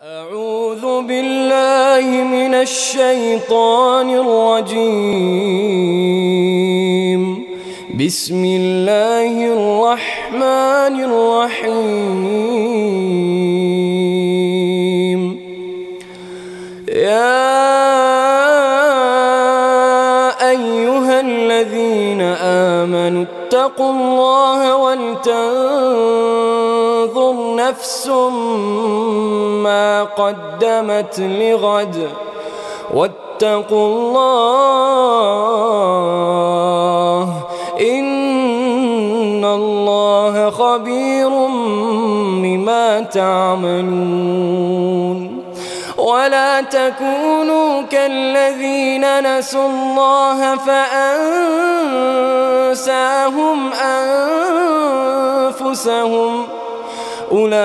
أعوذ بالله من الشيطان الرجيم. بسم الله الرحمن الرحيم. يا أيها الذين آمنوا اتقوا الله ولتنظر نفس ما قدمت لغد واتقوا الله إن الله خبير بما تعملون. ولا تكونوا كالذين نسوا الله فأنساهم أنفسهم أولئك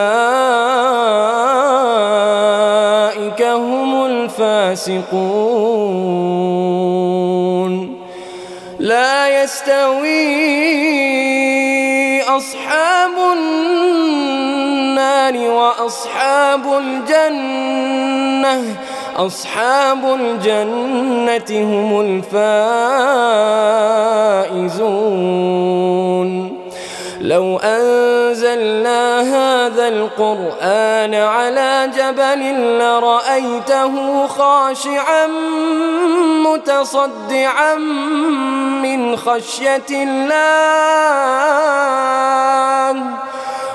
هم الفاسقون. لا يستوي أصحاب النار وأصحاب الجنة هم الفائزون. لو أنزلنا هذا القرآن على جبل لرأيته خاشعا متصدعا من خشية الله.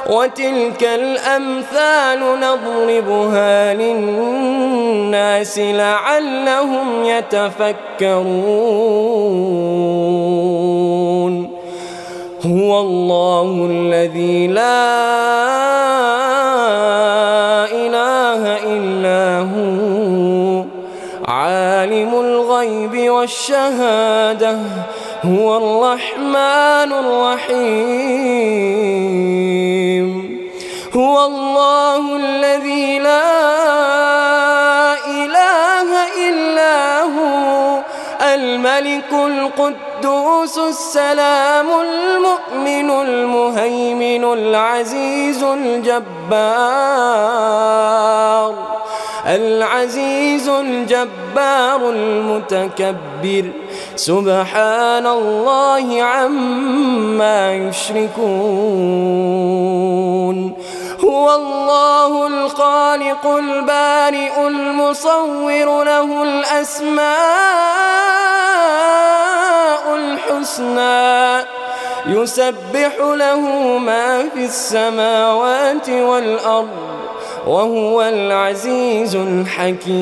وتلك الأمثال نضربها للناس لعلهم يتفكرون. هو الله الذي لا إله إلا هو عالم الغيب والشهادة هو الرحمن الرحيم. هو الله الذي لا إله إلا هو الملك القدوس السلام المؤمن المهيمن العزيز الجبار المتكبر سبحان الله عما يشركون. هو الله الخالق البارئ المصور له الأسماء الحسنى يسبح له ما في السماوات والأرض وهو العزيز الحكيم.